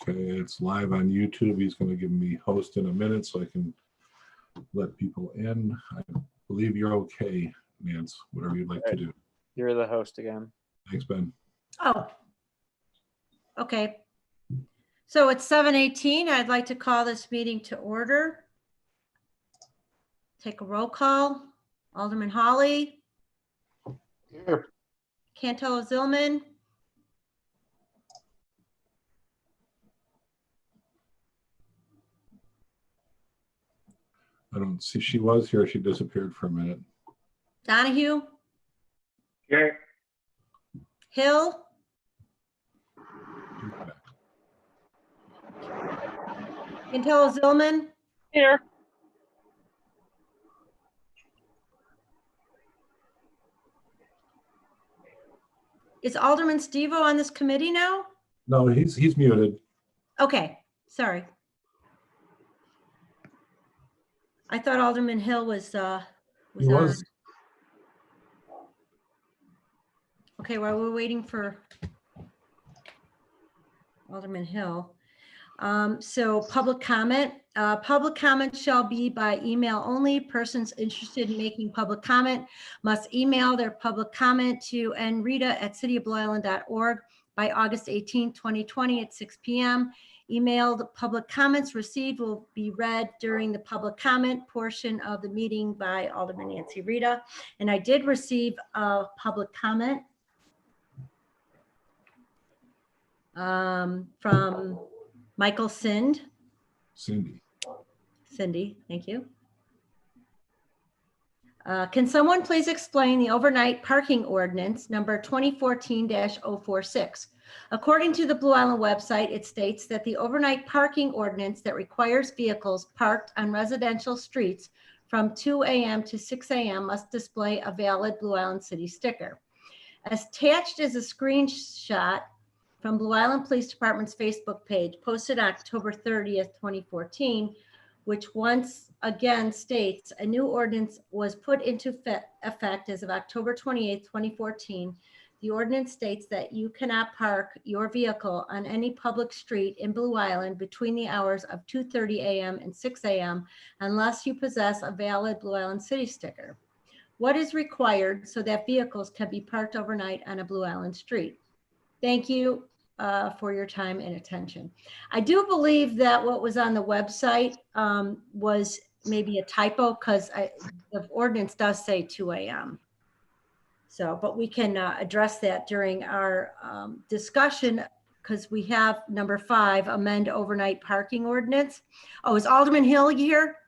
Okay, it's live on YouTube. He's going to give me host in a minute so I can let people in. I believe you're okay, Nance, whatever you'd like to do. You're the host again. Thanks, Ben. Oh, okay. So it's 7:18. I'd like to call this meeting to order. Take a roll call. Alderman Hawley. Here. Cantelo-Zylman. I don't see, she was here. She disappeared for a minute. Donahue. Here. Hill. Cantelo-Zylman. Here. Is Alderman Stevo on this committee now? No, he's muted. Okay, sorry. I thought Alderman Hill was He on. was. Okay, while we're waiting for Alderman Hill. So public comment. Public comment shall be by email only. Persons interested in making public comment must email their public comment to Rita@cityofblueisland.org by August 18, 2020 at 6 p.m. Emailed public comments received will be read during the public comment portion of the meeting by Alderman Nancy Rita. And I did receive a public comment from Michael Cindy, thank you. Can someone please explain the overnight parking ordinance number 2014-046? According to the Blue Island website, it states that the overnight parking ordinance that requires vehicles parked on residential streets from 2 a.m. to 6 a.m. must display a valid Blue Island City sticker. Attached is a screenshot from Blue Island Police Department's Facebook page posted October 30th, 2014, which once again states a new ordinance was put into effect as of October 28th, 2014. The ordinance states that you cannot park your vehicle on any public street in Blue Island between the hours of 2:30 a.m. and 6 a.m. unless you possess a valid Blue Island City sticker. What is required so that vehicles can be parked overnight on a Blue Island street? Thank you for your time and attention. I do believe that what was on the website was maybe a typo because the ordinance does say 2 a.m. So, but we can address that during our discussion because we have number 5, amend overnight parking ordinance. Oh, is Alderman Hill here?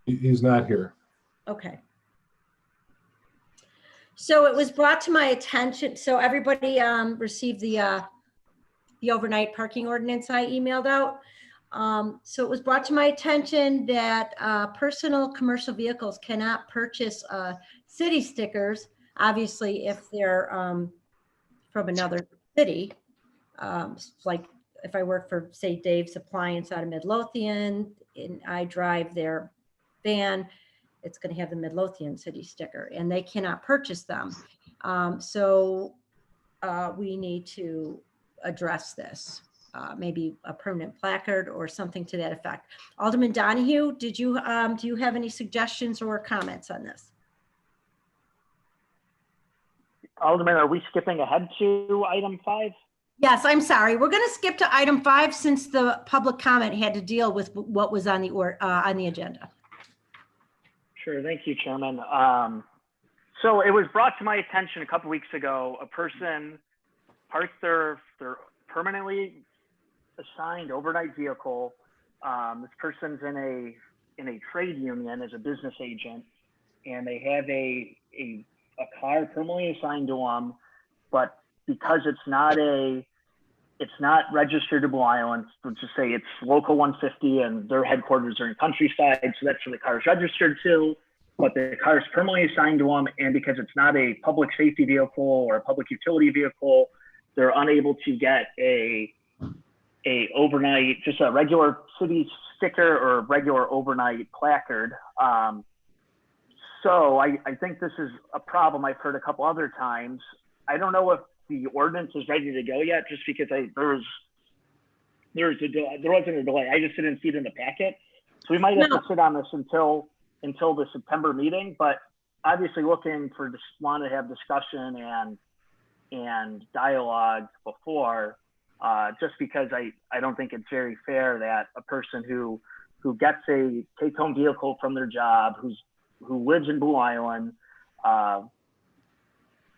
He's not here. Okay. So it was brought to my attention. So everybody received the overnight parking ordinance I emailed out. So it was brought to my attention that personal commercial vehicles cannot purchase city stickers, obviously if they're from another city. Like if I work for, say, Dave's Appliance out of Midlothian and I drive their van, it's going to have the Midlothian city sticker and they cannot purchase them. So we need to address this. Maybe a permanent placard or something to that effect. Alderman Donahue, do you have any suggestions or comments on this? Alderman, are we skipping ahead to item 5? Yes, I'm sorry. We're going to skip to item 5 since the public comment had to deal with what was on the agenda. Sure, thank you, Chairman. So it was brought to my attention a couple weeks ago, a person parked their permanently assigned overnight vehicle. This person's in a trade union as a business agent, and they have a car permanently assigned to them, but because it's not registered to Blue Island, let's just say it's local 150 and their headquarters are in Countryside, so that's where the car is registered to, but the car is permanently assigned to them, and because it's not a public safety vehicle or a public utility vehicle, they're unable to get a overnight, just a regular city sticker or regular overnight placard. So I think this is a problem I've heard a couple other times. I don't know if the ordinance is ready to go yet, just because there wasn't a delay. I just didn't see it in the packet. So we might have to sit on this until the September meeting, but obviously looking for, just want to have discussion and dialogue before, just because I don't think it's very fair that a person who gets a take-home vehicle from their job, who lives in Blue Island,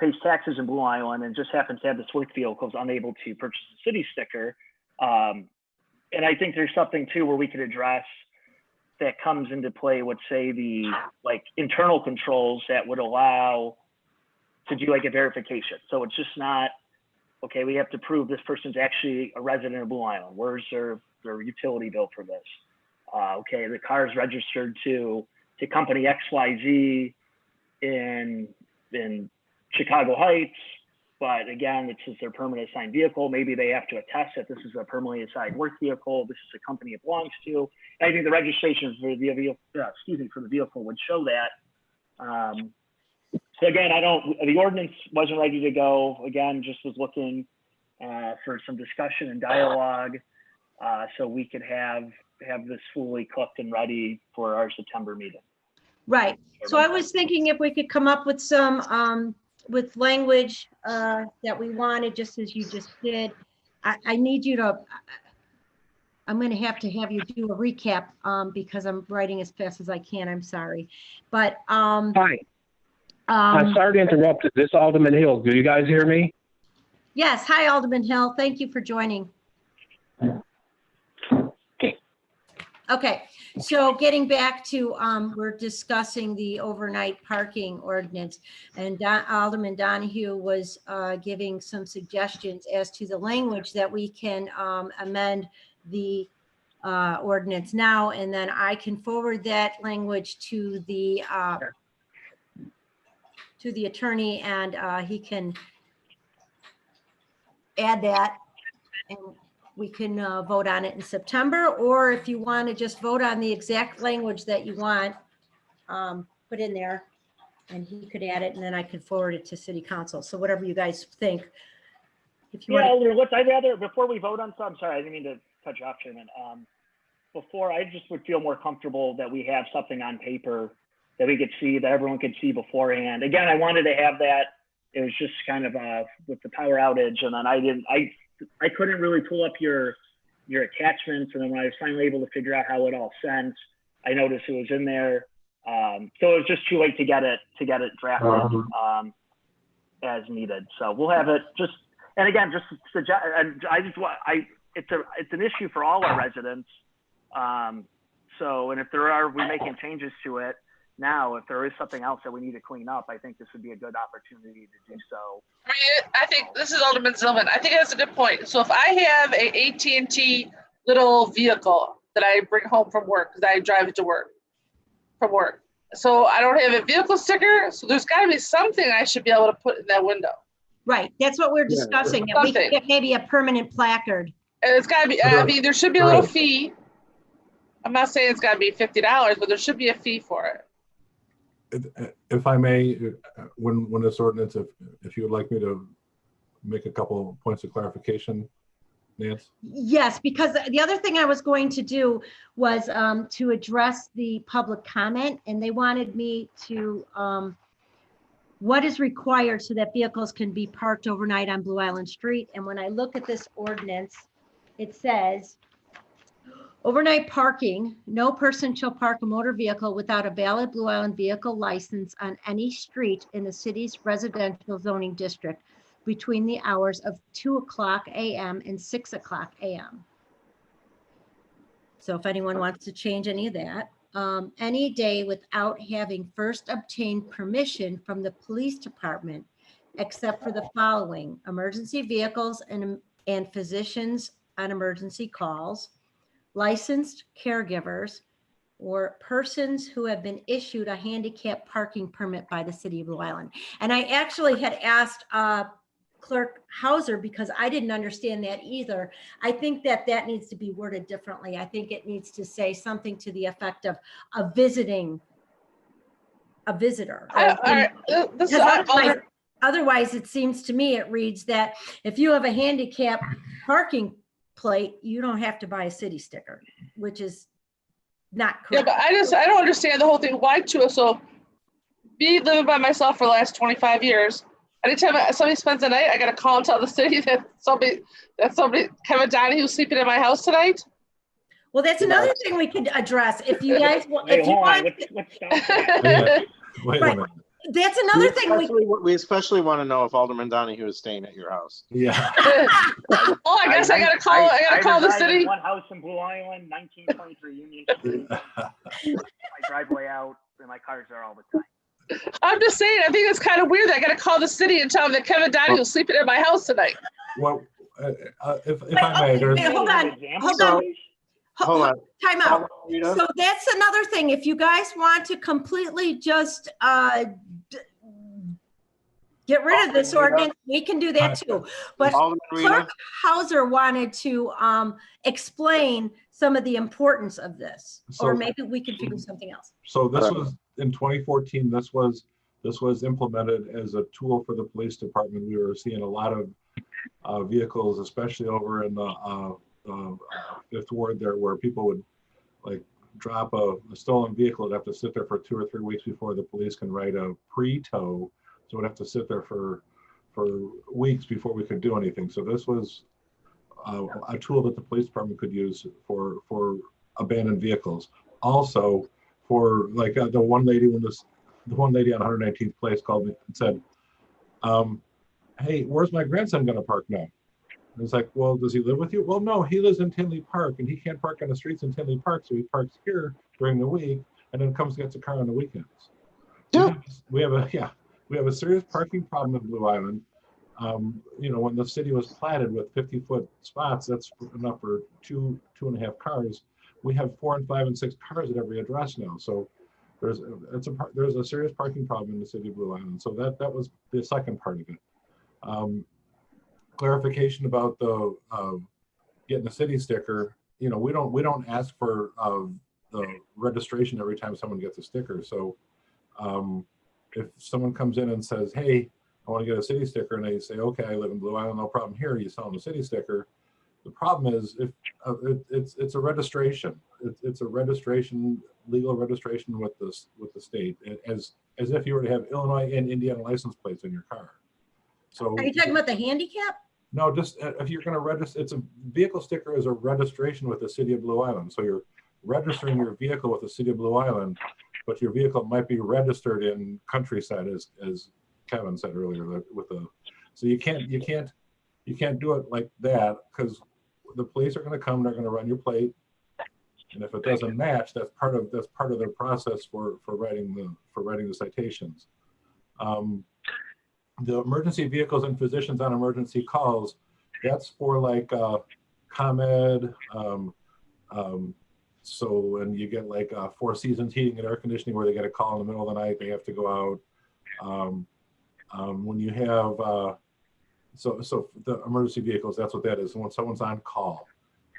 pays taxes in Blue Island, and just happens to have this work vehicle, is unable to purchase a city sticker. And I think there's something too where we could address that comes into play with, say, the like internal controls that would allow to do like a verification. So it's just not, okay, we have to prove this person's actually a resident of Blue Island. Where's their utility bill for this? Okay, the car is registered to company XYZ in Chicago Heights, but again, this is their permanent assigned vehicle. Maybe they have to attest that this is a permanently assigned work vehicle. This is a company it belongs to. And I think the registration for the vehicle would show that. So again, the ordinance wasn't ready to go. Again, just was looking for some discussion and dialogue so we could have this fully cooked and ready for our September meeting. Right. So I was thinking if we could come up with some with language that we wanted, just as you just did. I need you to, I'm going to have you do a recap because I'm writing as fast as I can. I'm sorry. But Hi. I'm sorry to interrupt. This is Alderman Hill. Do you guys hear me? Yes. Hi, Alderman Hill. Thank you for joining. Okay. So getting back to, we're discussing the overnight parking ordinance, and Alderman Donahue was giving some suggestions as to the language that we can amend the ordinance now, and then I can forward that language to the attorney, and he can add that, and we can vote on it in September, or if you want to just vote on the exact language that you want, put in there, and he could add it, and then I could forward it to City Council. So whatever you guys think. If you want I'd rather, before we vote on, so I'm sorry, I didn't mean to cut you off, Chairman. Before, I just would feel more comfortable that we have something on paper that we could see, that everyone could see beforehand. Again, I wanted to have that. It was just kind of with the power outage, and then I couldn't really pull up your attachments, and then when I was finally able to figure out how it all sent, I noticed it was in there. So it was just too late to get it drafted as needed. So we'll have it just, and again, just suggest, and it's an issue for all our residents. So, and if we're making changes to it now, if there is something else that we need to clean up, I think this would be a good opportunity to do so. I think this is Alderman Zylman. I think that's a good point. So if I have a AT&T little vehicle that I bring home from work, because I drive it to work, from work. So I don't have a vehicle sticker. So there's got to be something I should be able to put in that window. Right. That's what we're discussing. That we could get maybe a permanent placard. And it's got to be, I mean, there should be a little fee. I'm not saying it's got to be $50, but there should be a fee for it. If I may, when this ordinance, if you would like me to make a couple points of clarification, Nance? Yes, because the other thing I was going to do was to address the public comment, and they wanted me to, what is required so that vehicles can be parked overnight on Blue Island Street. And when I look at this ordinance, it says, overnight parking, no person shall park a motor vehicle without a valid Blue Island vehicle license on any street in the city's residential zoning district between the hours of 2:00 a.m. and 6:00 a.m. So if anyone wants to change any of that, any day without having first obtained permission from the police department, except for the following: emergency vehicles and physicians on emergency calls, licensed caregivers, or persons who have been issued a handicapped parking permit by the city of Blue Island. And I actually had asked Clerk Hauser, because I didn't understand that either. I think that needs to be worded differently. I think it needs to say something to the effect of a visitor. otherwise it seems to me, it reads that if you have a handicap parking plate, you don't have to buy a city sticker, which is not Yeah, correct. but I don't understand the whole thing. Why two? So me living by myself for the last 25 years, anytime somebody spends the night, I got to call and tell the city that somebody, Kevin Donahue is sleeping in my house tonight. Well, that's another thing we could address. If you guys, Wait, if you hold on. want, Let's stop that. Wait Right. a minute. that's another thing We especially want to know if Alderman Donahue is staying at your house. Yeah. Oh, I guess I got to call. I got to call the reside in city. one house in Blue Island, 1923 Union Street. My driveway out, and my cars there all the time. I'm just saying. I think it's kind of weird that I got to call the city and tell them that Kevin Donahue is sleeping in my house tonight. Well, if I may, there's, Wait, hold on. Example, Hold on. please? Hold on. Time out. Rita? So that's another thing. If you guys want to completely just get rid of this ordinance, we can do that too. But Alderman Rita? Clerk Hauser wanted to explain some of the importance of this, or So- maybe we could figure something else. so this was in 2014, this was implemented as a tool for the police department. We were seeing a lot of vehicles, especially over in the Fifth Ward there, where people would like drop a stolen vehicle and have to sit there for 2 or 3 weeks before the police can write a pre-tow. So we'd have to sit there for weeks before we could do anything. So this was a tool that the police department could use for abandoned vehicles. Also, for like the one lady on 119th Place called me and said, "Hey, where's my grandson going to park now?" And it's like, "Well, does he live with you?" "Well, no, he lives in Tinley Park, and he can't park on the streets in Tinley Park, so he parks here during the week, and then comes and gets a car on the weekends." Yeah. We have a serious parking problem in Blue Island. When the city was platted with 50-foot spots, that's enough for two and a half cars. We have 4 and 5 and 6 cars at every address now. So there's a serious parking problem in the city of Blue Island. So that was the second part of it. Clarification about the getting a city sticker. We don't ask for the registration every time someone gets a sticker. So if someone comes in and says, "Hey, I want to get a city sticker," and they say, "Okay, I live in Blue Island, no problem here," you sell them a city sticker. The problem is if it's a registration. It's a registration, legal registration with the state, as if you were to have Illinois and Indiana license plates in your car. So Are you talking about the handicap? no, just if you're going to register, it's a vehicle sticker is a registration with the city of Blue Island. So you're registering your vehicle with the city of Blue Island, but your vehicle might be registered in Countryside, as Kevin said earlier. So you can't do it like that, because the police are going to come. They're going to run your plate, and if it doesn't match, that's part of their process for writing the citations. The emergency vehicles and physicians on emergency calls, that's for like ComEd. And you get like Four Seasons Heating and Air Conditioning, where they get a call in the middle of the night, they have to go out. When you have so the emergency vehicles, that's what that is. When someone's on call.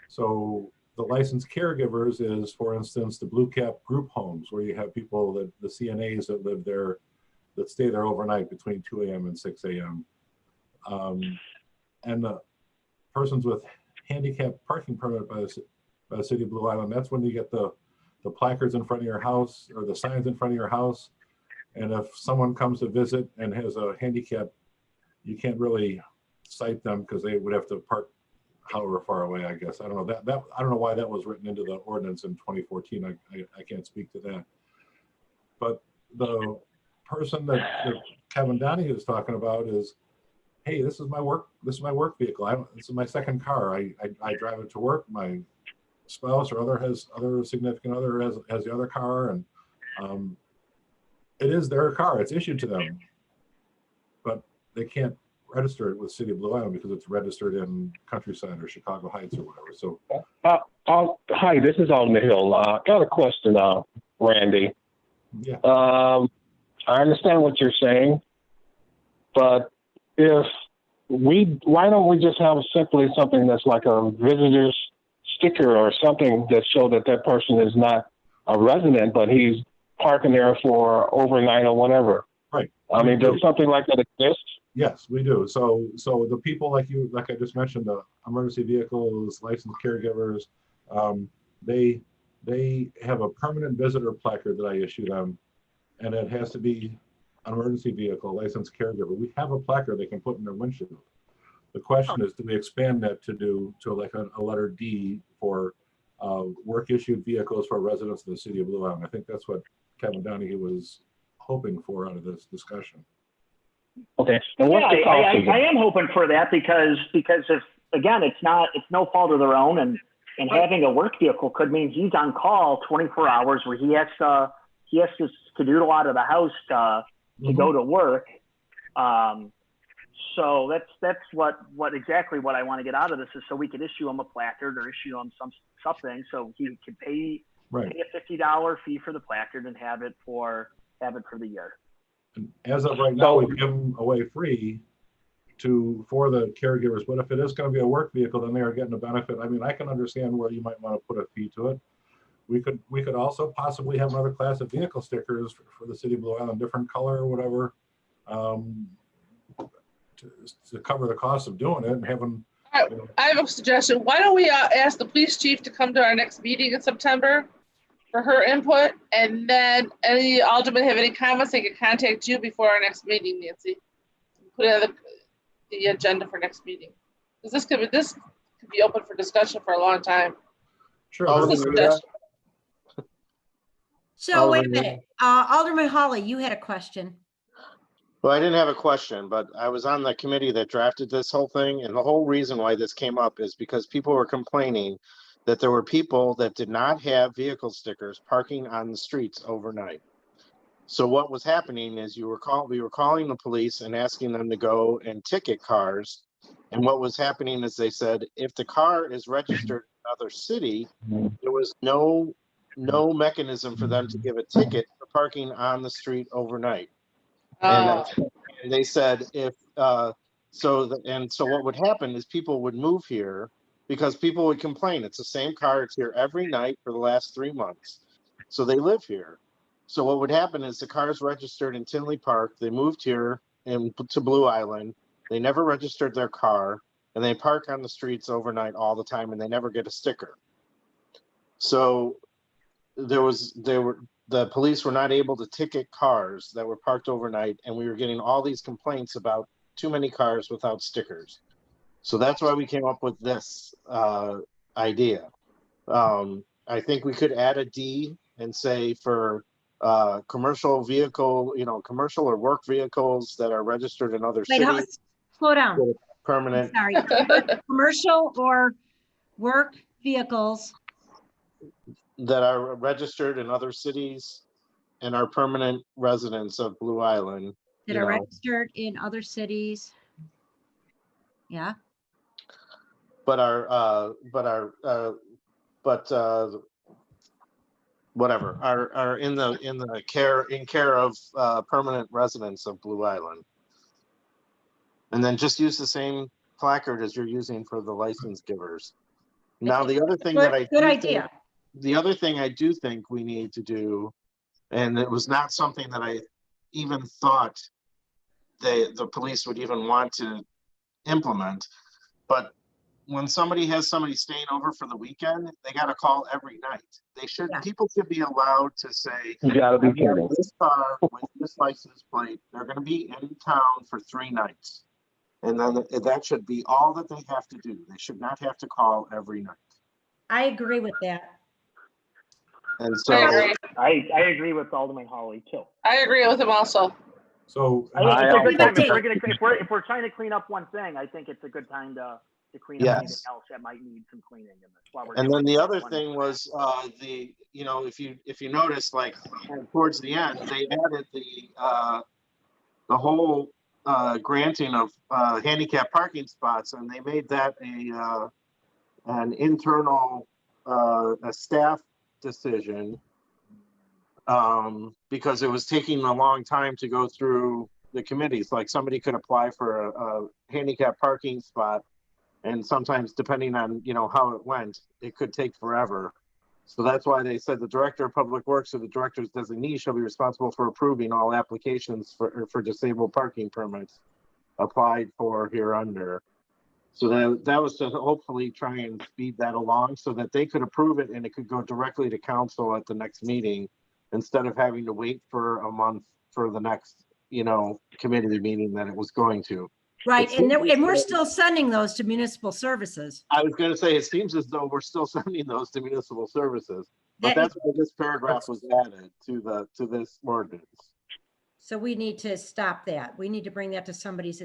So the licensed caregivers is, for instance, the Blue Cap group homes, where you have people that the CNAs that live there, that stay there overnight between 2 a.m. and 6 a.m. And the persons with handicapped parking permit by the city of Blue Island, that's when you get the placards in front of your house, or the signs in front of your house. And if someone comes to visit and has a handicap, you can't really cite them because they would have to park however far away, I guess. I don't know that I don't know why that was written into the ordinance in 2014. I can't speak to that. But the person that Kevin Donahue is talking about is, "Hey, this is my work vehicle. This is my second car. I drive it to work. My spouse or other significant other has the other car, and it is their car. It's issued to them, but they can't register it with City of Blue Island because it's registered in Countryside or Chicago Heights or whatever." So, hi, this is Alderman Hill. Got a question, Randy. yeah. I understand what you're saying, but why don't we just have simply something that's like a visitor's sticker or something that show that person is not a resident, but he's parking there for overnight or whatever. Right. I mean, does something like that exist? Yes, we do. So the people like I just mentioned, the emergency vehicles, licensed caregivers, they have a permanent visitor placard that I issue them, and it has to be an emergency vehicle, licensed caregiver. We have a placard they can put in their windshield. The question is, do we expand that to like a letter D for work issued vehicles for residents of the city of Blue Island? I think that's what Kevin Donahue was hoping for out of this discussion. Okay. And what's the Yeah, cost of I it? am hoping for that because if, again, it's no fault of their own, and having a work vehicle could mean he's on call 24 hours where he has to skedoodle out of the house to go to work. So that's exactly what I want to get out of this is so we could issue him a placard or issue him something so he could pay a $50 fee for the placard and have it for the year. And as of right now, we give them away free for the caregivers. But if it is going to be a work vehicle, then they are getting a benefit. I mean, I can understand where you might want to put a fee to it. We could also possibly have another class of vehicle stickers for the city of Blue Island, different color or whatever, to cover the cost of doing it and having. All right, I have a suggestion. Why don't we ask the police chief to come to our next meeting in September for her input, and then any aldermen have any comments, they can contact you before our next meeting, Nancy. Put it on the agenda for next meeting. Because this could be open for discussion for a long time. Sure. This is a suggestion. So wait a minute, Alderman Hawley, you had a question. Well, I didn't have a question, but I was on the committee that drafted this whole thing. And the whole reason why this came up is because people were complaining that there were people that did not have vehicle stickers parking on the streets overnight. So what was happening is we were calling the police and asking them to go and ticket cars. And what was happening is they said, if the car is registered in another city, there was no mechanism for them to give a ticket for parking on the street overnight. And they said so what would happen is people would move here because people would complain. It's the same car. It's here every night for the last 3 months. So they live here. So what would happen is the car's registered in Tinley Park. They moved here to Blue Island. They never registered their car, and they park on the streets overnight all the time, and they never get a sticker. So the police were not able to ticket cars that were parked overnight, and we were getting all these complaints about too many cars without stickers. So that's why we came up with this idea. I think we could add a D and say for commercial vehicle, commercial or work vehicles that are registered in other cities. Slow down. Permanent. Sorry. Commercial or work vehicles that are registered in other cities and are permanent residents of Blue Island. that are registered in other cities. Yeah. But whatever are in care of permanent residents of Blue Island. And then just use the same placard as you're using for the license givers. Now, the other thing the other thing I do think we need to do, and it was not something that I even thought the police would even want to implement, but when somebody has somebody staying over for the weekend, they got to call every night. People should be allowed to say, You gotta be kidding. this car with this license plate, they're going to be in town for 3 nights. And then that should be all that they have to do. They should not have to call every night. I agree with that. And so I agree with Alderman Hawley too. I agree with him also. So if we're trying to clean up one thing, I think it's a good time to clean up anything else that might need some cleaning. And then the other thing was if you notice, like towards the end, they added the whole granting of handicap parking spots, and they made that an internal a staff decision because it was taking a long time to go through the committees. Like somebody could apply for a handicap parking spot, and sometimes depending on how it went, it could take forever. So that's why they said the director of public works or the director's designee shall be responsible for approving all applications for disabled parking permits applied for hereunder. So that was to hopefully try and speed that along so that they could approve it and it could go directly to council at the next meeting instead of having to wait for a month for the next, committee meeting that it was going to. Right, and we're still sending those to municipal services. I was going to say, it seems as though we're still sending those to municipal services, but that's why this paragraph was added to this ordinance. So we need to stop that. We need to bring that to somebody's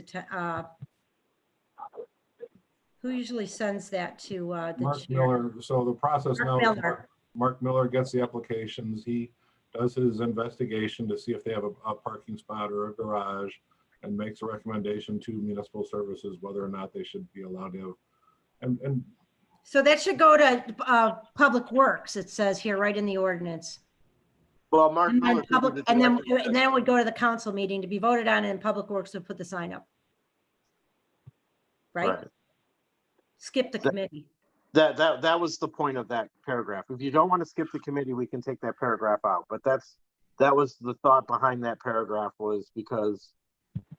who usually sends that to the Mark chair? Miller. So the process Mark now, Miller. Mark Miller gets the applications. He does his investigation to see if they have a parking spot or a garage and makes a recommendation to municipal services whether or not they should be allowed to have. And So that should go to Public Works, it says here, right in the ordinance. Well, Mark And then Miller, public, and then it would go to the council meeting to be voted on, and Public Works would put the sign up. Right? Skip the committee. That was the point of that paragraph. If you don't want to skip the committee, we can take that paragraph out. But that was the thought behind that paragraph, was because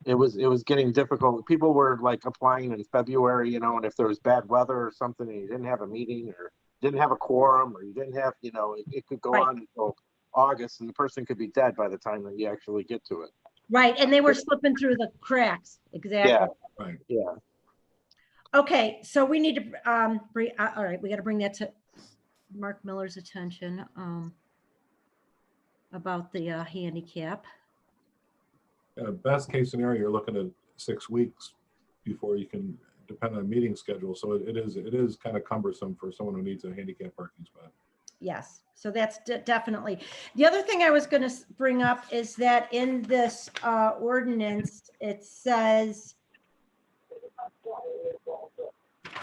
it was getting difficult. People were like applying in February, and if there was bad weather or something and you didn't have a meeting or didn't have a quorum or you didn't have, it could go on until August and the person could be dead by the time that you actually get to it. Right, and they were slipping through the cracks. Exactly. Yeah. right. Yeah. Okay, so we need to all right, we got to bring that to Mark Miller's attention about the handicap. Best case scenario, you're looking at 6 weeks before you can depend on meeting schedule. So it is kind of cumbersome for someone who needs a handicap parking spot. Yes, so that's definitely. The other thing I was going to bring up is that in this ordinance, it says,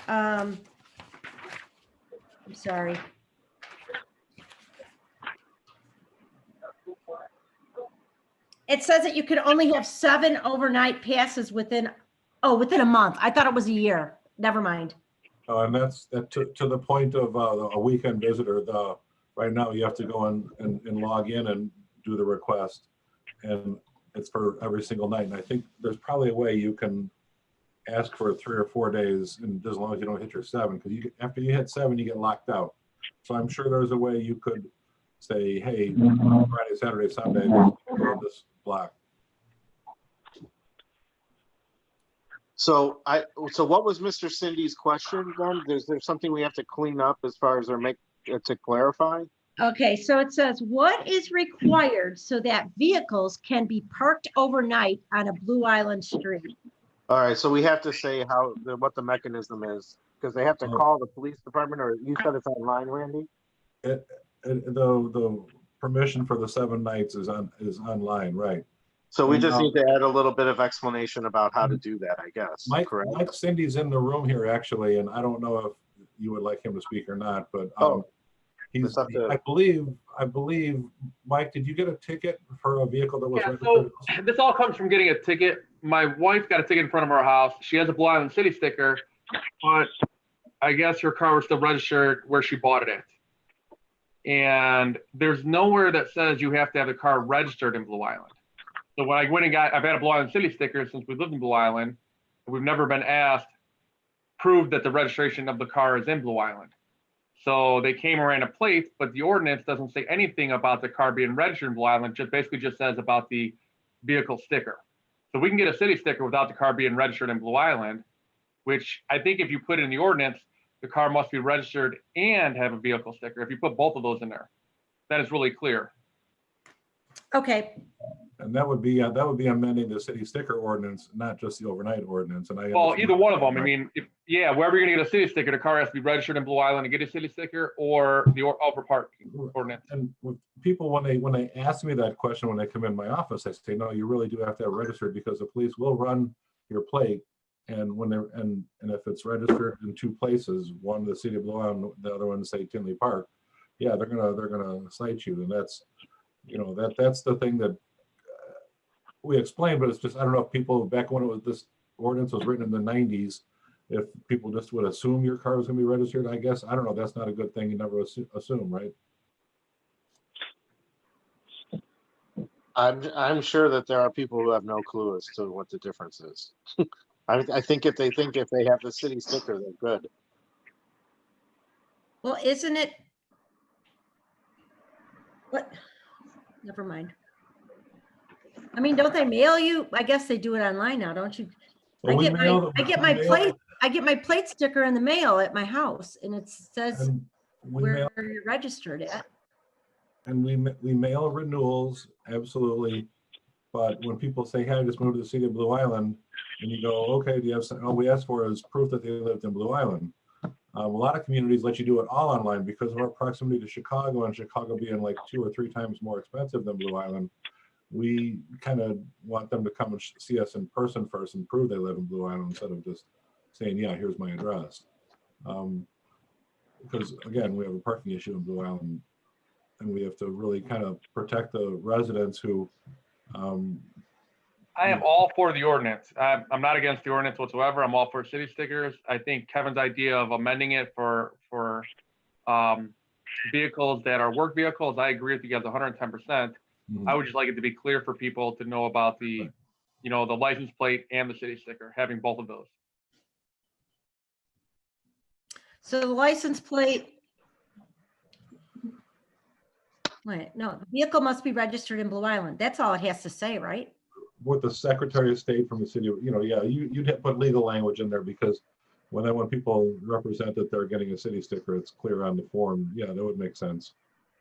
I'm sorry. It says that you could only have 7 overnight passes within a month. I thought it was a year. Never mind. And that's to the point of a weekend visitor. Right now you have to go in and log in and do the request, and it's for every single night. And I think there's probably a way you can ask for 3 or 4 days, and as long as you don't hit your 7, because after you hit 7, you get locked out. So I'm sure there's a way you could say, hey, Friday, Saturday, Sunday, this block. So what was Mr. Cindy's question then? Is there something we have to clean up as far as to clarify? Okay, so it says, what is required so that vehicles can be parked overnight on a Blue Island street? All right, so we have to say what the mechanism is, because they have to call the police department, or you said it's online, Randy? The permission for the 7 nights is online, right? So we just need to add a little bit of explanation about how to do that, I guess. Correct? Mike Cindy's in the room here actually, and I don't know if you would like him to speak or not, but I believe, Mike, did you get a ticket for a vehicle that was registered? So this all comes from getting a ticket. My wife got a ticket in front of our house. She has a Blue Island City sticker, but I guess her car was still registered where she bought it at. And there's nowhere that says you have to have the car registered in Blue Island. So when I went and I've had a Blue Island City sticker since we lived in Blue Island. We've never been asked, prove that the registration of the car is in Blue Island. So they came and ran a plate, but the ordinance doesn't say anything about the car being registered in Blue Island, basically just says about the vehicle sticker. So we can get a city sticker without the car being registered in Blue Island, which I think if you put in the ordinance, the car must be registered and have a vehicle sticker. If you put both of those in there, that is really clear. Okay, And that would be amending the city sticker ordinance, not just the overnight ordinance. And Well, either one of them. I mean, wherever you're gonna get a city sticker, the car has to be registered in Blue Island to get a city sticker, or the over parking ordinance. And with people, when they ask me that question, when they come in my office, I say, no, you really do have to have registered, because the police will run your plate. And when they're, and if it's registered in 2 places, one the city of Blue Island, the other one say Tinley Park, yeah, they're gonna cite you. And that's, that's the thing that we explained, but it's just, I don't know if people back when this ordinance was written in the 90s, if people just would assume your car was gonna be registered, I guess, I don't know, that's not a good thing, you never assume, right? I'm sure that there are people who have no clue as to what the difference is. I think if they have the city sticker, they're good. Well, isn't it? What? Never mind. I mean, don't they mail you? I guess they do it online now, don't you? I Well, we get my, mail- I get we my mail- plate, I get my plate sticker in the mail at my house and it says And we where mail, you're registered at. and we mail renewals, absolutely. But when people say, hey, I just moved to the city of Blue Island, and you go, okay, do you have some, all we ask for is proof that they lived in Blue Island. A lot of communities let you do it all online because of our proximity to Chicago, and Chicago being like 2 or 3 times more expensive than Blue Island. We kind of want them to come and see us in person first and prove they live in Blue Island instead of just saying, yeah, here's my address. Because again, we have a parking issue in Blue Island, and we have to really kind of protect the residents who. I am all for the ordinance. I'm not against the ordinance whatsoever. I'm all for city stickers. I think Kevin's idea of amending it for vehicles that are work vehicles, I agree with you guys 110%. I would just like it to be clear for people to know about the, you know, the license plate and the city sticker, having both of those. So the license plate. Wait, no, the vehicle must be registered in Blue Island. That's all it has to say, right? With the Secretary of State from the city, yeah, you'd have to put legal language in there because when people represent that they're getting a city sticker, it's clear on the form. Yeah, that would make sense.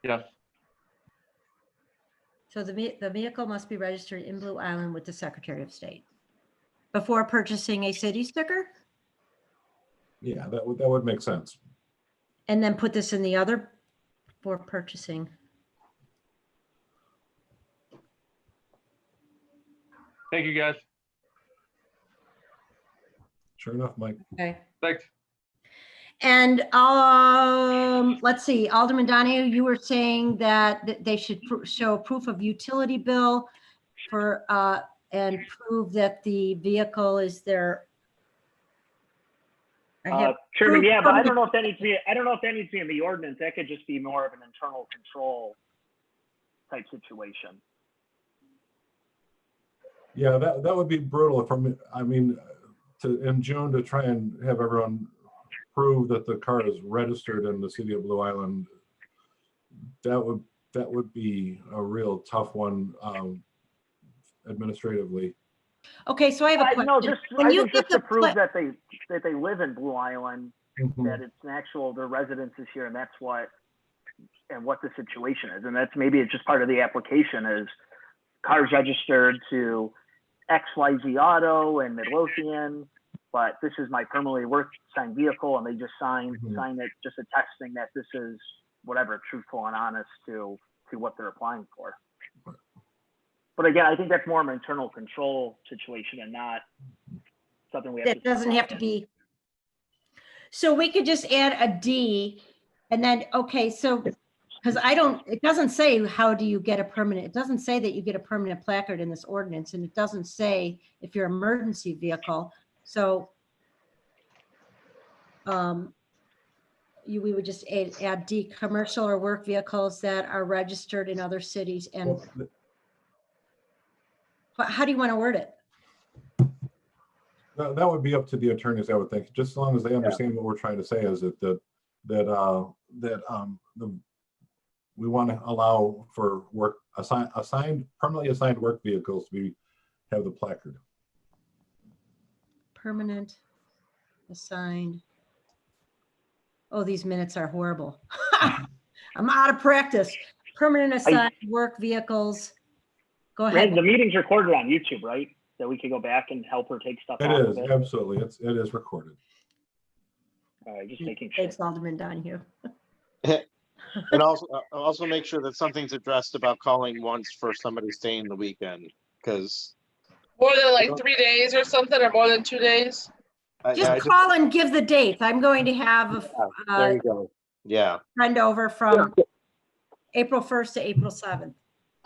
Yes. So the vehicle must be registered in Blue Island with the Secretary of State before purchasing a city sticker? Yeah, that would make sense. And then put this in the other for purchasing. Thank you, guys. Sure enough, Mike. Okay. Thanks. And let's see, Alderman Donahue, you were saying that they should show proof of utility bill for and prove that the vehicle is there. Chairman, yeah, but I don't know if that needs to be. I don't know if that needs to be in the ordinance. That could just be more of an internal control type situation. Yeah, that would be brutal for me. I mean, in June to try and have everyone prove that the car is registered in the city of Blue Island. That would be a real tough one administratively. Okay, so I have a question. No, just When you get to the prove that they live in Blue Island, Mhm. that it's an actual their residence is here, and that's what the situation is, and that's maybe it's just part of the application is cars registered to XYZ Auto and Midlothian, but this is my permanently work assigned vehicle, and they just sign it, just attesting that this is whatever, truthful and honest to what they're applying for. But again, I think that's more of an internal control situation and not something we have That doesn't have to be. So we could just add a D and then, okay, so, because it doesn't say how do you get a permanent, it doesn't say that you get a permanent placard in this ordinance, and it doesn't say if you're an emergency vehicle. So we would just add D, commercial or work vehicles that are registered in other cities. And how do you want to word it? That would be up to the attorneys, I would think, just as long as they understand what we're trying to say is that we want to allow for work permanently assigned work vehicles to have the placard. Permanent assigned. Oh, these minutes are horrible. I'm out of practice. Permanent assigned work vehicles. Go ahead. The meeting's recorded on YouTube, right? That we could go back and help her take stuff It off is, of it. absolutely. It is recorded. All right, just making sure. Thanks, Alderman Donahue. And also make sure that something's addressed about calling once for somebody staying the weekend, because More than like 3 days or something, or more than 2 days? Just call and give the dates. I'm going to have there you go. Yeah. friend over from April 1st to April 7th.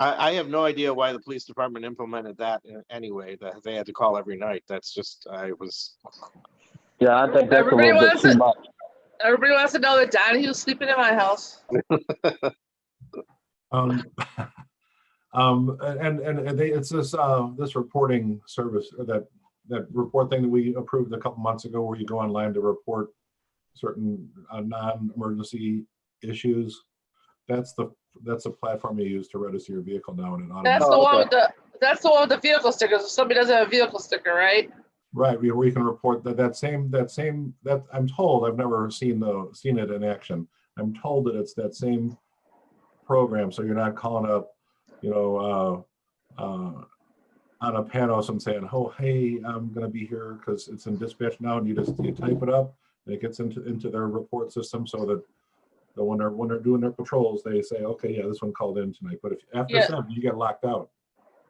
I have no idea why the police department implemented that anyway, that they had to call every night. That's just, Yeah, I think that's a Everybody little bit wants too it. much. Everybody wants to know that Donahue's sleeping in my house. Um, it's this reporting service, or that report thing that we approved a couple months ago, where you go online to report certain non-emergency issues. That's the platform you use to register your vehicle now, and it That's automatically. the one with that's the one with the vehicle stickers. If somebody doesn't have a vehicle sticker, right? Right, where you can report that I'm told, I've never seen it in action. I'm told that it's that same program, so you're not calling up, on a Panos and saying, "Oh, hey, I'm gonna be here," because it's in dispatch now, and you type it up, and it gets into their report system, so that when they're doing their patrols, they say, "Okay, yeah, this one called in tonight." But if after 7, you get locked out.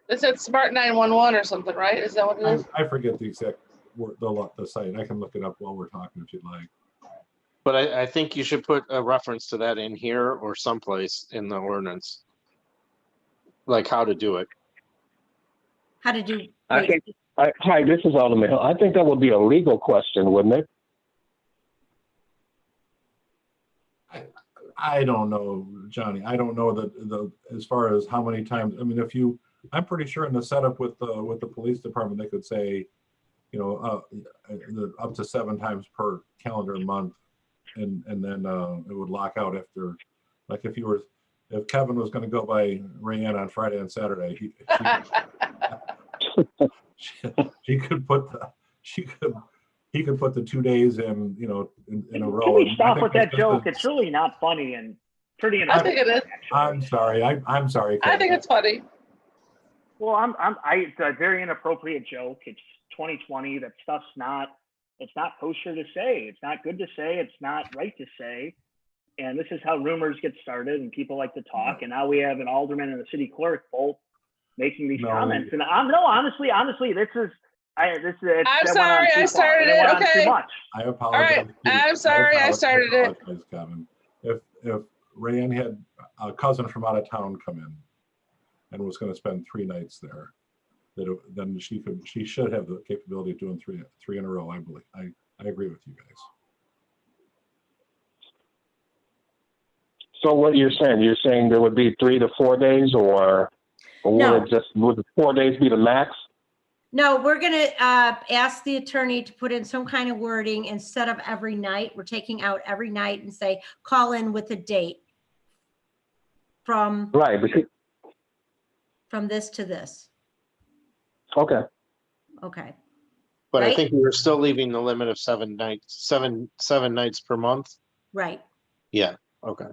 They said Smart 911 or something, right? Is that what it is? I forget the exact word, the site. I can look it up while we're talking if you'd like. But I think you should put a reference to that in here or someplace in the ordinance, like how to do it. How to do? I think. Hi, this is Alderman Hill. I think that would be a legal question, wouldn't it? I don't know, Johnny. I don't know that as far as how many times. I mean, I'm pretty sure in the setup with the police department, they could say, up to 7 times per calendar month, and then it would lock out after. Like if Kevin was going to go by Raeann on Friday and Saturday, he could put the 2 days in in a row. Can we stop with that joke? It's really not funny and pretty. I think it is. I'm sorry. I'm sorry. Kevin. I think it's funny. Well, it's a very inappropriate joke. It's 2020. That stuff's it's not kosher to say. It's not good to say. It's not right to say. And this is how rumors get started, and people like to talk. And now we have an alderman and a city clerk both making these comments. And honestly, this is. I'm sorry, I started it. Okay. I apologize. All right, I'm sorry, I started it. Kevin. If Raeann had a cousin from out of town come in and was going to spend 3 nights there, then she should have the capability of doing three in a row. I believe. I agree with you guys. So what you're saying there would be 3 to 4 days, or No. would the 4 days be the max? No, we're going to ask the attorney to put in some kind of wording instead of every night. We're taking out every night and say, call in with a date from this to this. Okay. Okay. But Right? I think we were still leaving the limit of 7 nights, seven nights per month. Right. Yeah. Okay.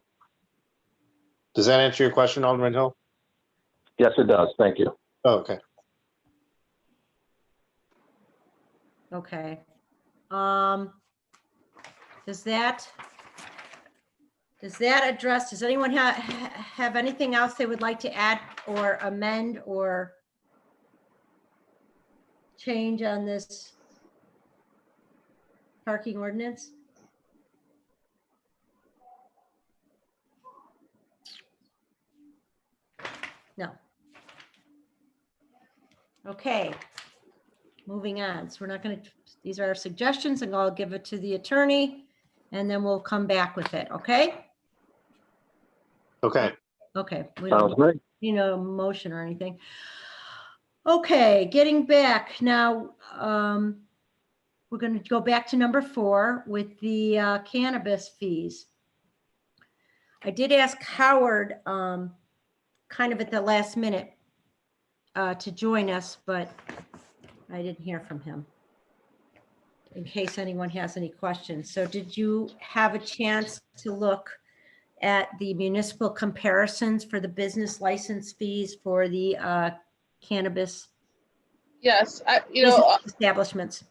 Does that answer your question, Alderman Hill? Yes, it does. Thank you. Oh, okay. Okay. Does that address, does anyone have anything else they would like to add or amend or change on this parking ordinance? No. Okay. Moving on. So we're not going to, these are our suggestions, and I'll give it to the attorney and then we'll come back with it. Okay. Okay. Okay. We Sounds don't great. need a motion or anything. Okay. Getting back now, we're going to go back to number 4 with the cannabis fees. I did ask Howard kind of at the last minute to join us, but I didn't hear from him in case anyone has any questions. So did you have a chance to look at the municipal comparisons for the business license fees for the cannabis Yes, establishments?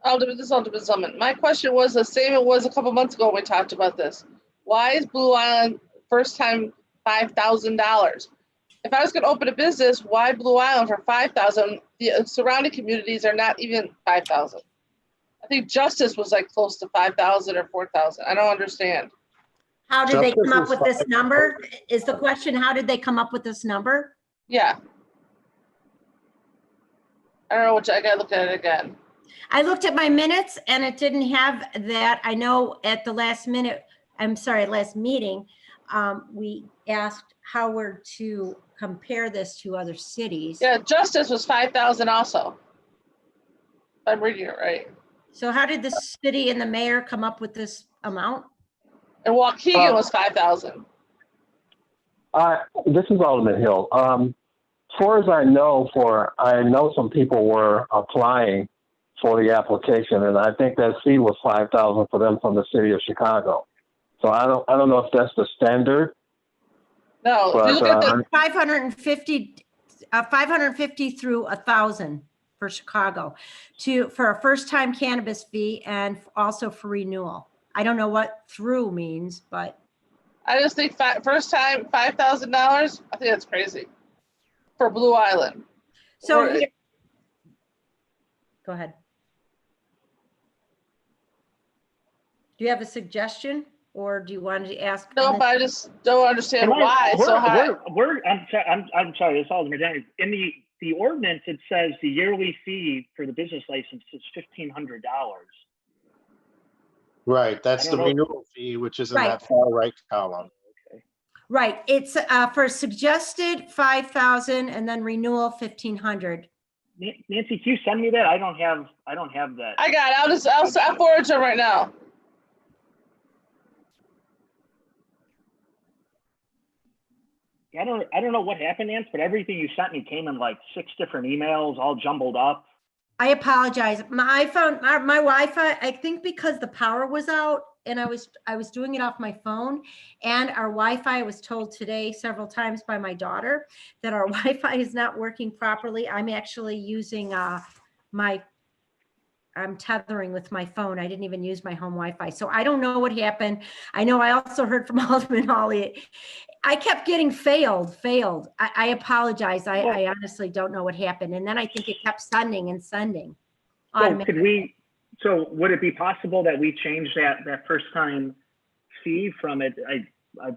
Alderman Zylman. My question was the same it was a couple months ago when we talked about this. Why is Blue Island first time $5,000? If I was going to open a business, why Blue Island for $5,000? The surrounding communities are not even $5,000. I think Justice was like close to $5,000 or $4,000. I don't understand. How did they come up with this number? Is the question, how did they come up with this number? Yeah. I don't know which, I gotta look at it again. I looked at my minutes and it didn't have that. I know at the last minute, last meeting, we asked Howard to compare this to other cities. Yeah, Justice was 5,000 also. If I'm reading it right. So how did the city and the mayor come up with this amount? And Waukegan was 5,000. This is Alderman Hill. As far as I know some people were applying for the application, and I think that fee was $5,000 for them from the city of Chicago. So I don't know if that's the standard. No, But, if you look at the 550 through 1,000 for Chicago for a first-time cannabis fee and also for renewal. I don't know what through means, but I just think first time $5,000. I think that's crazy for Blue Island. so Or- go ahead. Do you have a suggestion, or do you want to ask? No, but I just don't understand why it's so high. I'm sorry, it's all in the ordinance, it says the yearly fee for the business license is $1,500. Right, that's I the don't know. renewal fee, which is in Right. that far right column. Right, it's for suggested 5,000 and then renewal 1,500. Nancy, can you send me that? I don't have that. I got it. I'll forward to him right now. I don't know what happened, Nance, but everything you sent me came in like 6 different emails, all jumbled up. I apologize. My iPhone, my Wi-Fi, I think because the power was out and I was doing it off my phone, and our Wi-Fi, I was told today several times by my daughter that our Wi-Fi is not working properly. I'm actually using I'm tethering with my phone. I didn't even use my home Wi-Fi. So I don't know what happened. I know I also heard from Alderman Hawley. I kept getting failed. I apologize. I honestly don't know what happened. And then I think it kept sending and sending. So would it be possible that we change that first time fee from it?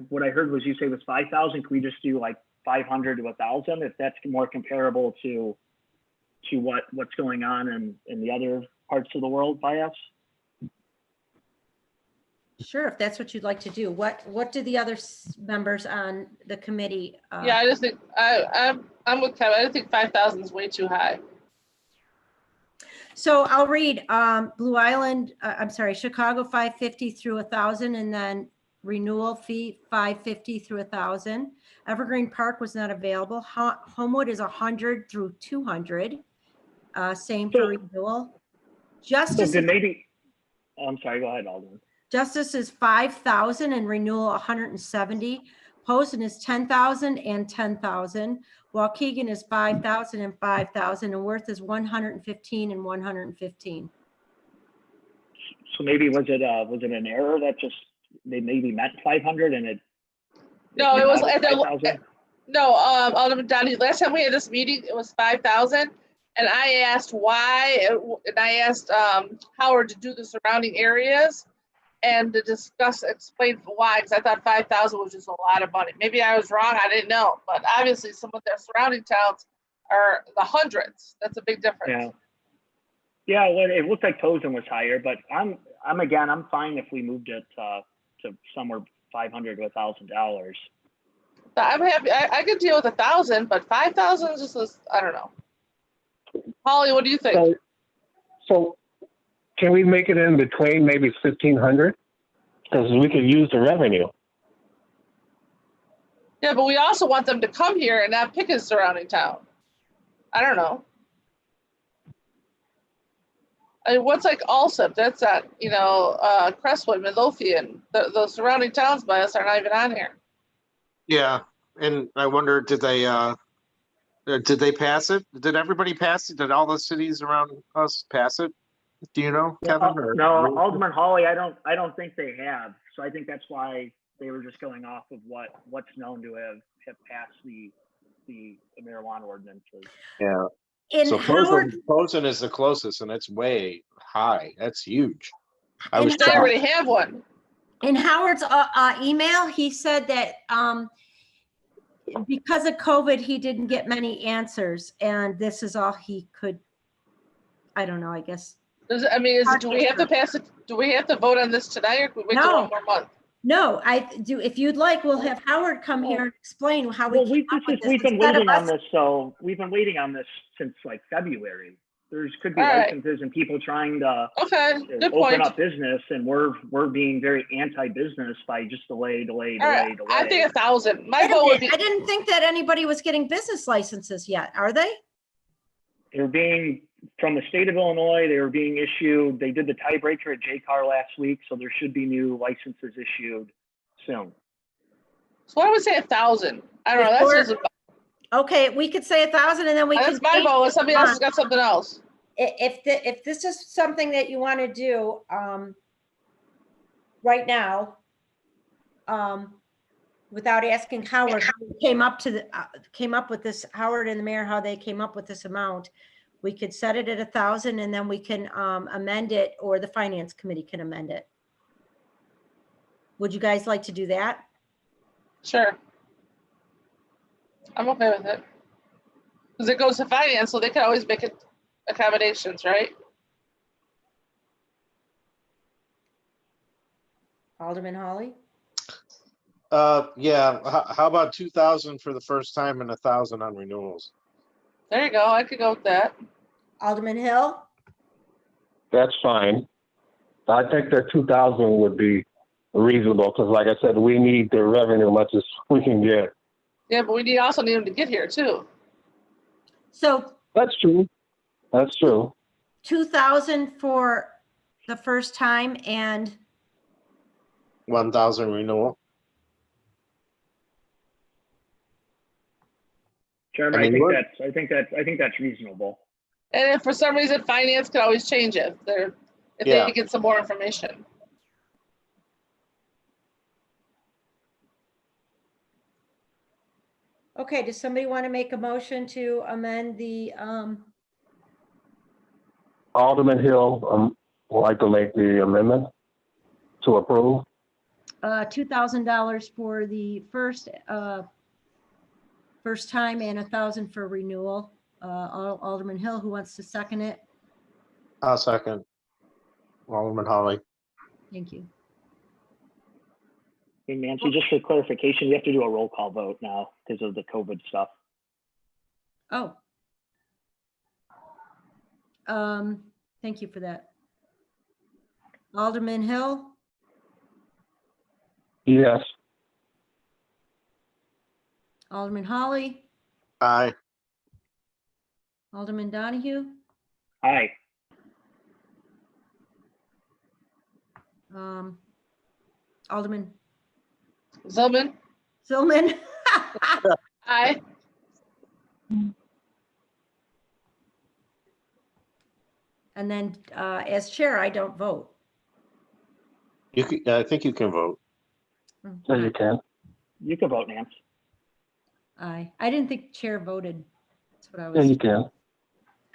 What I heard was you say it was 5,000. Can we just do like 500 to 1,000 if that's more comparable to what's going on in the other parts of the world by us? Sure, if that's what you'd like to do. What do the other members on the committee? Yeah, I just think I'm with Kevin. I think 5,000 is way too high. So I'll read Blue Island, Chicago 550 through 1,000, and then renewal fee 550 through 1,000. Evergreen Park was not available. Homewood is 100 through 200. Same for renewal. Justice. I'm sorry, go ahead, Alderman. Justice is 5,000 and renewal 170. Posen is 10,000 and 10,000. Waukegan is 5,000 and 5,000, and Worth is 115 and 115. So maybe was it an error that just they maybe meant 500 and it? No, it was 5,000? No, Alderman Donahue. Last time we had this meeting, it was 5,000, and I asked why, and I asked Howard to do the surrounding areas and to explain why, because I thought 5,000 was just a lot of money. Maybe I was wrong, I didn't know, but obviously some of their surrounding towns are the hundreds. That's a big difference. Yeah, well, it looked like Posen was higher, but I'm fine if we moved it to somewhere $500 to $1,000. I'm happy. I could deal with 1,000, but 5,000 is just, I don't know. Hawley, what do you think? So can we make it in between maybe 1,500? Because we could use the revenue. Yeah, but we also want them to come here and not pick a surrounding town. I don't know. I mean, what's like Alsip? That's at, Crestwood, Midlothian. The surrounding towns by us are not even on here. Yeah, and I wonder, did they pass it? Did everybody pass it? Did all the cities around us pass it? Do you know, Kevin? No, Alderman Hawley, I don't think they have. So I think that's why they were just going off of what's known to have passed the marijuana ordinances. Yeah. So Posen is the closest, and it's way high. That's huge. I already have one. In Howard's email, he said that because of COVID, he didn't get many answers, and this is all he could, I don't know, I guess, I mean, do we have to pass it? Do we have to vote on this tonight or can we wait till No. one more month? No, I do. If you'd like, we'll have Howard come here and explain how we Well, came up with this. we've been instead of waiting on us- this, so we've been waiting on this since like February. Could be All right. licenses and people trying to Okay, good open point. up business, and we're being very anti-business by just delay. All right, I think 1,000. My Wait a vote would minute, be, I didn't think that anybody was getting business licenses yet, are they? They're being, from the state of Illinois, they were being issued, they did the tiebreaker at JCAR last week, so there should be new licenses issued soon. so why would we say 1,000? I don't know, that's Before- just, Okay, we could say 1,000 and then we can. that's my vote, unless somebody else has got something else. If this is something that you want to do right now, without asking Howard how he came up with this, Howard and the mayor, how they came up with this amount, we could set it at 1,000 and then we can amend it, or the finance committee can amend it. Would you guys like to do that? Sure. I'm okay with it. Because it goes to finance, so they can always make it accommodations, right? Alderman Hawley? Yeah, how about 2,000 for the first time and 1,000 on renewals? There you go, I could go with that. Alderman Hill? That's fine. I think that 2,000 would be reasonable because, like I said, we need the revenue much as we can get. Yeah, but we also need them to get here too. So That's true. That's true. 2,000 for the first time and 1,000 renewal. Chairman, I mean, I think that's reasonable. And if for some reason finance could always change it, if Yeah. they get some more information. okay, does somebody want to make a motion to amend the Alderman Hill would like to make the amendment to approve. $2,000 for the first time and 1,000 for renewal? Alderman Hill, who wants to second it? I'll second. Alderman Hawley. Thank you. Hey, Nancy, just for clarification, we have to do a roll call vote now because of the COVID stuff. Oh. Thank you for that. Alderman Hill, Yes. Alderman Hawley, Aye. Alderman Donahue, Aye. Alderman Zylman? Zylman. Aye. And then as chair, I don't vote. You can, I think you can vote. Yeah, you can. You can vote, Nance. Aye. I didn't think chair voted. That's what I Yeah, you was, can.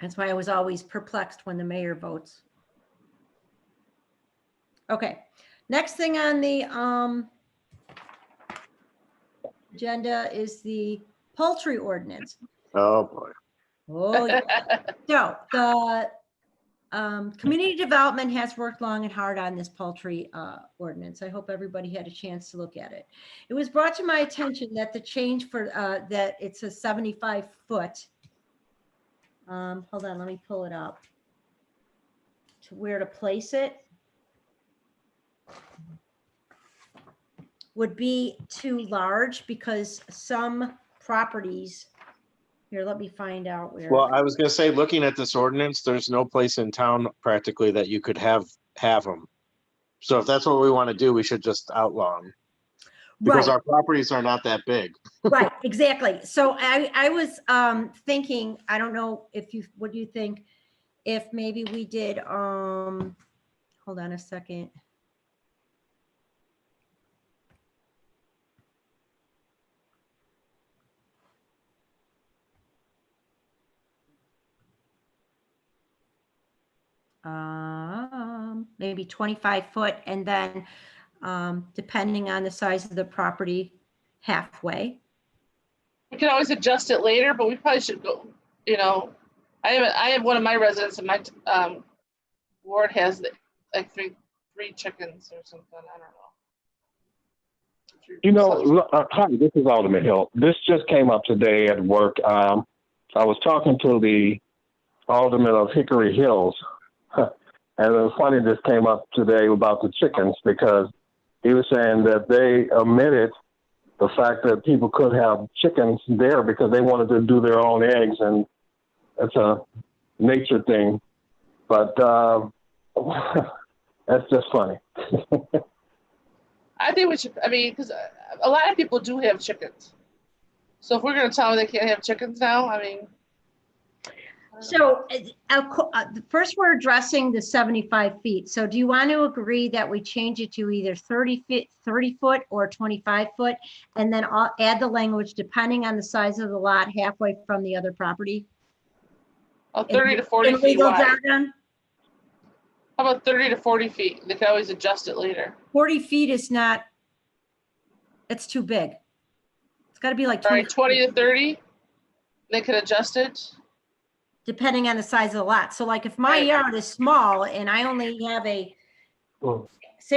that's why I was always perplexed when the mayor votes. Okay, next thing on the agenda is the poultry ordinance. Oh, boy. Oh, yeah. So the community development has worked long and hard on this poultry ordinance. I hope everybody had a chance to look at it. It was brought to my attention that the change for that it's a 75-foot. Hold on, let me pull it up to where to place it. Would be too large because some properties, here, let me find out where. Well, I was gonna say, looking at this ordinance, there's no place in town practically that you could have them. So if that's what we want to do, we should just outlaw them. Because Right. our properties are not that big. Right, exactly. So I was thinking, I don't know if you, what do you think? If maybe we did, hold on a second. Maybe 25 foot and then depending on the size of the property, halfway. We can always adjust it later, but we probably should go, I have one of my residents in my Ward has like three chickens or something. I don't know. You know, hi, this is Alderman Hill. This just came up today at work. I was talking to the alderman of Hickory Hills, and it was funny this came up today about the chickens because he was saying that they omitted the fact that people could have chickens there because they wanted to do their own eggs, and it's a nature thing. But that's just funny. I think we should, I mean, because a lot of people do have chickens. So if we're going to tell them they can't have chickens now, I mean. So first we're addressing the 75 feet. So do you want to agree that we change it to either 30 foot or 25 foot? And then I'll add the language depending on the size of the lot halfway from the other property? Oh, 30 to 40 feet legal wide. jargon? How about 30 to 40 feet? They can always adjust it later. 40 feet is not, it's too big. It's got to be like All right, 20 to 30, they can adjust it. Depending on the size of the lot. So like if my yard is small and I only have say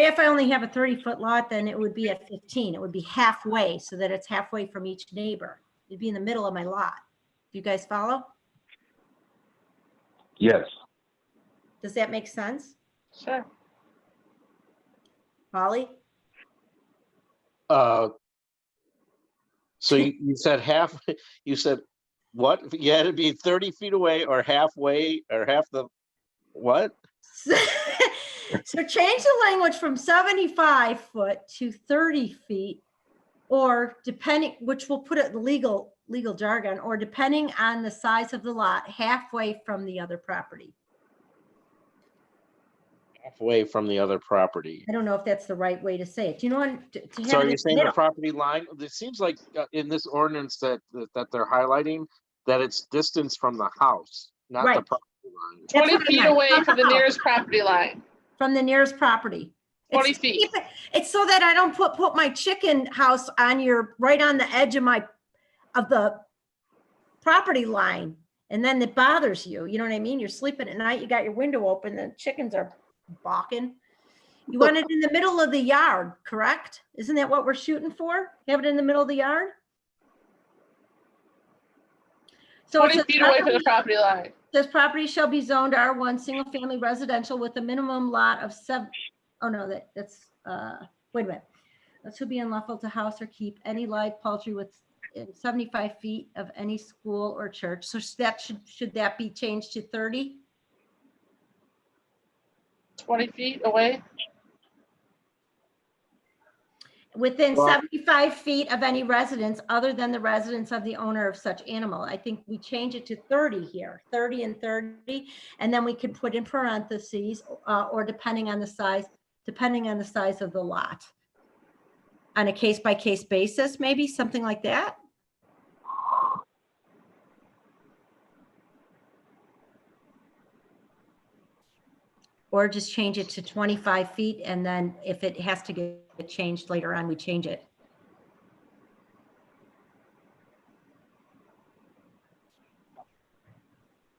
if I only have a 30-foot lot, then it would be at 15. It would be halfway so that it's halfway from each neighbor. It'd be in the middle of my lot. Do you guys follow? Yes. Does that make sense? Sure. Hawley? So you said half, you said what? You had to be 30 feet away or halfway or half the, what? So change the language from 75 foot to 30 feet, or depending, which we'll put it legal jargon, or depending on the size of the lot, halfway from the other property. Halfway from the other property. I don't know if that's the right way to say it. Do you know what? So are you saying the property line? It seems like in this ordinance that they're highlighting that it's distance from the house, not the property line. 20 feet away from the nearest property line. From the nearest property. 20 feet. It's so that I don't put my chicken house on right on the edge of the property line, and then it bothers you. You know what I mean? You're sleeping at night, you got your window open, the chickens are balking. You want it in the middle of the yard, correct? Isn't that what we're shooting for? Have it in the middle of the yard? So 20 feet away from the property line. This property shall be zoned R1 single family residential with a minimum lot of 7. Oh no, that's wait a minute. That should be unlawful to house or keep any live poultry with 75 feet of any school or church. So that should that be changed to 30? 20 feet away. Within 75 feet of any residence other than the residence of the owner of such animal. I think we change it to 30 here, 30 and 30, and then we could put in parentheses or depending on the size of the lot. On a case-by-case basis, maybe something like that. Or just change it to 25 feet, and then if it has to get changed later on, we change it.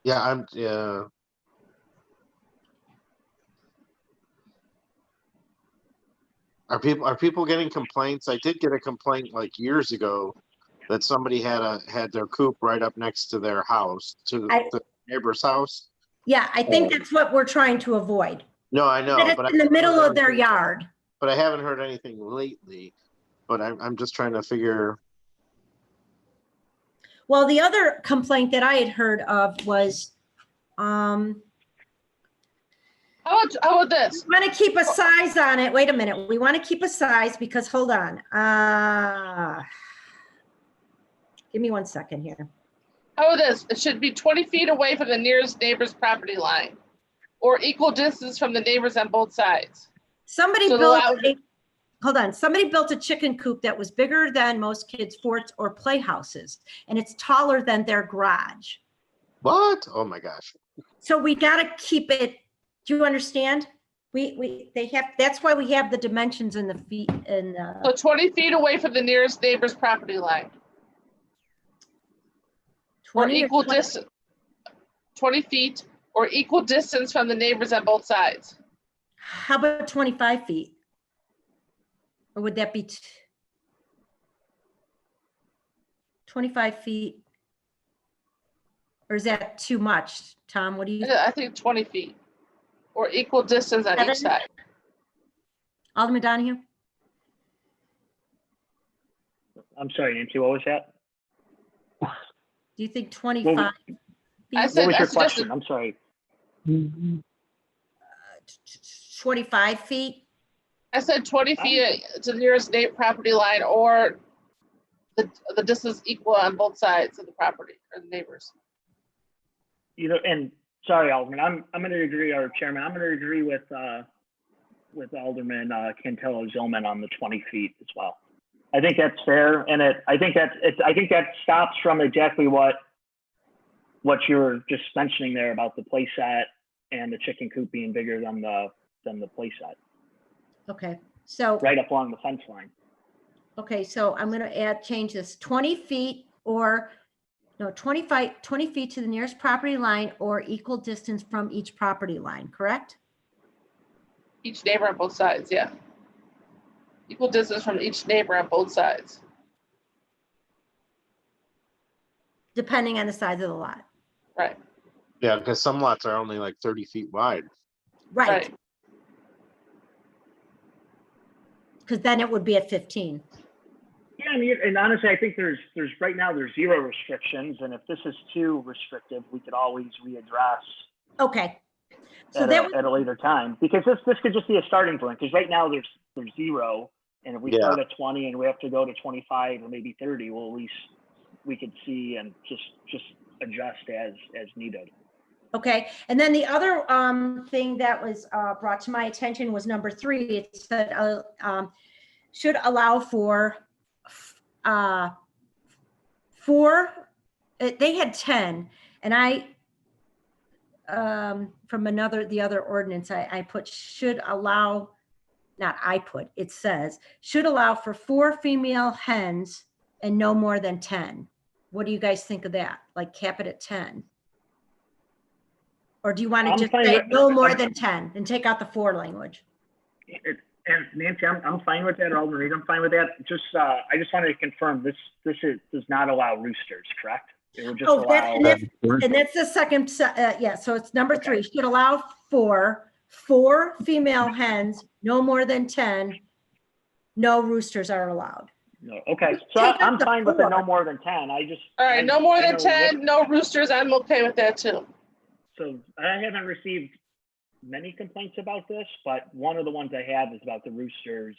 Yeah, Are people getting complaints? I did get a complaint like years ago that somebody had their coop right up next to their house, to the neighbor's house. Yeah, I think that's what we're trying to avoid. No, I know, but in the middle of their yard. But I haven't heard anything lately. But I'm just trying to figure. Well, the other complaint that I had heard of was, how about this? We want to keep a size on it. Wait a minute. We want to keep a size because, hold on. Give me 1 second here. How about this? It should be 20 feet away from the nearest neighbor's property line, or equal distance from the neighbors on both sides. Somebody built a chicken coop that was bigger than most kids' forts or playhouses, and it's taller than their garage. What? Oh my gosh. So we got to keep it. Do you understand? That's why we have the dimensions in the feet and. So 20 feet away from the nearest neighbor's property line. Or equal distance, 20 feet or equal distance from the neighbors on both sides. How about 25 feet? Or would that be 25 feet? Or is that too much? Tom, what do you, I think 20 feet or equal distance on each 7? side. Alderman Donahue? I'm sorry, Nancy, what was that? Do you think 25 feet? I What said, was I your suggested question? I'm sorry. 25 feet? I said 20 feet to the nearest neighbor property line, or the distance equal on both sides of the property or the neighbors. You know, and sorry, Alderman, I'm going to agree, or Chairman, I'm going to agree with Alderman Cantelo-Zylman on the 20 feet as well. I think that's fair, and I think that stops from exactly what you were just mentioning there about the play set and the chicken coop being bigger than the play set, Okay, so, right up along the fence line. okay, so I'm gonna change this 20 feet or, no, 20 feet to the nearest property line or equal distance from each property line, correct? Each neighbor on both sides, yeah. Equal distance from each neighbor on both sides. Depending on the size of the lot. Right, Yeah, because some lots are only like 30 feet wide. Right, right. because then it would be at 15. Yeah, I mean, and honestly, I think there's right now there's 0 restrictions, and if this is too restrictive, we could always readdress Okay. So at, that was, at a later time, because this could just be a starting point. Because right now there's 0, and if we Yeah. start at 20 and we have to go to 25 or maybe 30, well, at least we could see and just adjust as needed. okay. And then the other thing that was brought to my attention was number 3. It said should allow for they had 10, and I from the other ordinance, I put should allow, not I put, it says should allow for 4 female hens and no more than 10. What do you guys think of that? Like cap it at 10? Or do you want to I'm just fine say with- no more than 10 and take out the 4 language? And Nancy, I'm fine with that, or Alderman Reed, I'm fine with that. Just I just wanted to confirm this does not allow roosters, correct? It would just Oh, allow. and that's the second, yeah, so it's number Okay. 3, should allow for 4 female hens, no more than 10. No roosters are allowed. No, okay, so Take out I'm the fine with the 4. no more than 10. I just. All right, no more I than know 10, no roosters. I'm okay with that too. So I haven't received many complaints about this, but one of the ones I have is about the roosters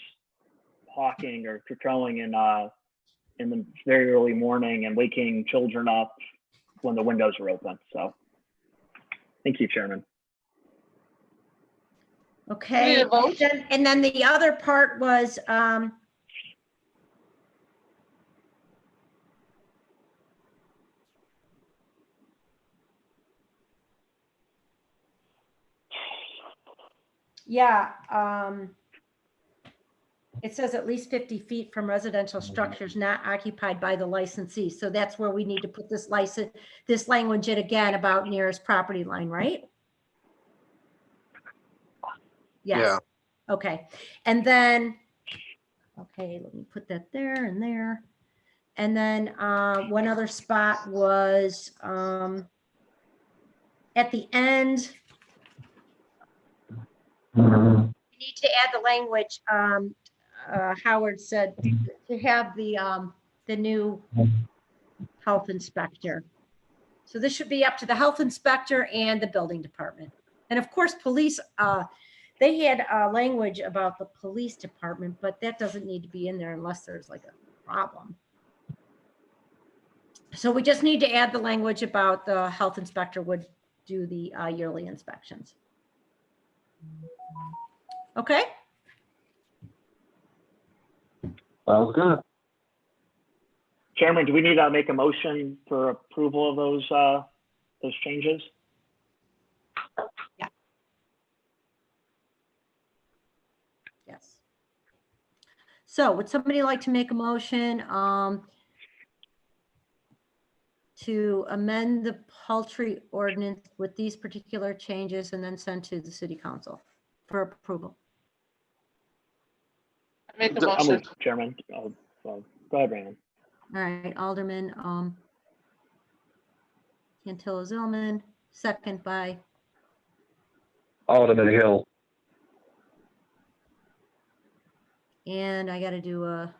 hawking or crowing in the very early morning and waking children up when the windows are open. So, thank you, Chairman. Okay, We need a vote? and then the other part was, yeah, it says at least 50 feet from residential structures not occupied by the licensee. So that's where we need to put this language in again about nearest property line, right? Yes. Okay. And then, okay, let me put that there and there. And then one other spot was at the end, we need to add the language, Howard said, to have the new health inspector. So this should be up to the health inspector and the building department. And of course, police, they had language about the police department, but that doesn't need to be in there unless there's like a problem. So we just need to add the language about the health inspector would do the yearly inspections. Okay. Sounds good. Chairman, do we need to make a motion for approval of those changes? Yeah. Yes. So would somebody like to make a motion to amend the poultry ordinance with these particular changes and then send to the city council for approval. I make a The- I'll motion. move, Chairman. Go ahead, Raymond. All right, Alderman Cantelo-Zylman, second by Alderman Hill. And I got to do a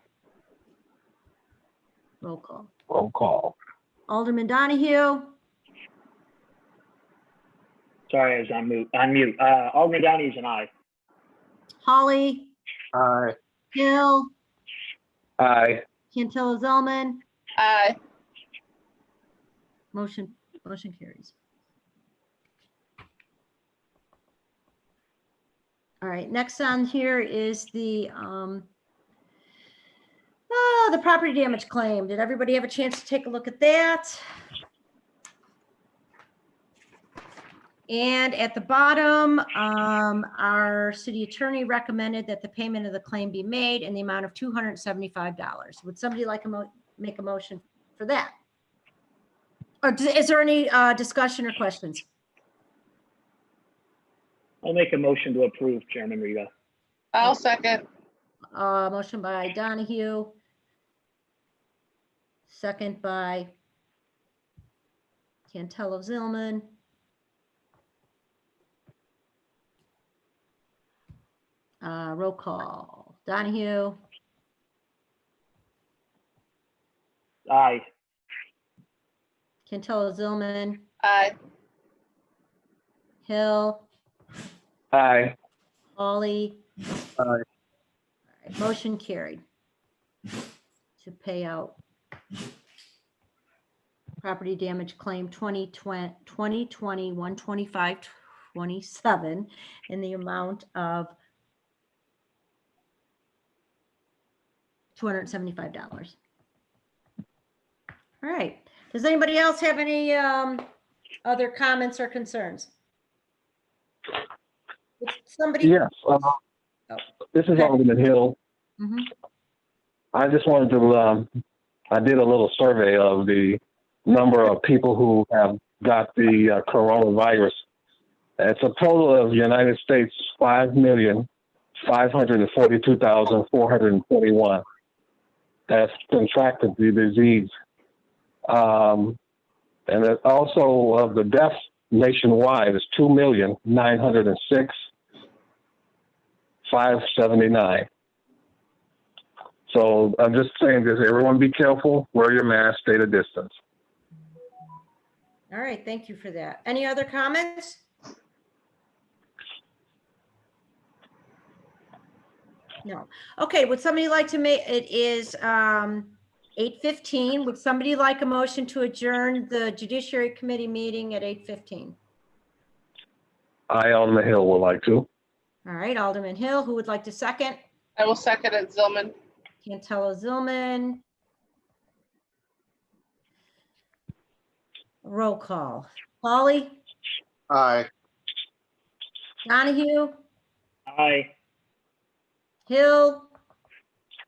roll call. Roll call. Alderman Donahue, Sorry, I was on mute. Alderman Downey's an aye. Hawley, Aye. Hill, Aye. Cantelo-Zylman, Aye. motion carries. All right, next on here is the property damage claim. Did everybody have a chance to take a look at that? And at the bottom, our city attorney recommended that the payment of the claim be made in the amount of $275. Would somebody like to make a motion for that? Or is there any discussion or questions? I'll make a motion to approve, Chairman Rita. I'll second. Motion by Donahue. Second by Cantelo-Zylman. Roll call. Donahue, Aye. Cantelo-Zylman, Aye. Hill, Aye. Hawley. Aye. All right, motion carried to pay out property damage claim 2020 125.27 in the amount of $275. All right. Does anybody else have any other comments or concerns? If somebody. Yes. This is Alderman Hill. Mhm. I just wanted to, I did a little survey of the number of people who have got the coronavirus. It's a total of United States 5,542,421 that's contracted the disease. And it also of the deaths nationwide is 2,906,579. So I'm just saying this, everyone be careful, wear your mask, stay the distance. All right, thank you for that. Any other comments? No. Okay, would somebody like to make, it is 8:15. Would somebody like a motion to adjourn the Judiciary Committee meeting at 8:15? I, Alderman Hill, would like to. All right, Alderman Hill, who would like to second? I will second it, Zillman. Cantelo-Zylman. Roll call. Hawley, Aye. Donahue, Aye. Hill,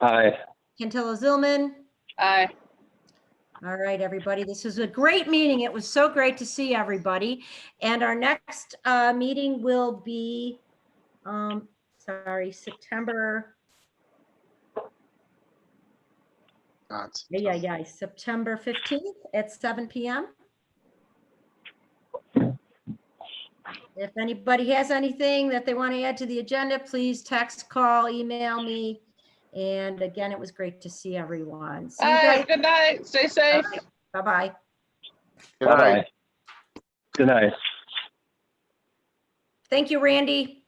Aye. Cantelo-Zylman. Aye. All right, everybody. This was a great meeting. It was so great to see everybody. And our next meeting will be, September. September 15th at 7 p.m. If anybody has anything that they want to add to the agenda, please text, call, email me. And again, it was great to see everyone. See you Aye. guys. Good night. Stay safe. Bye-bye. Good night. Aye. Good night. Thank you, Randy.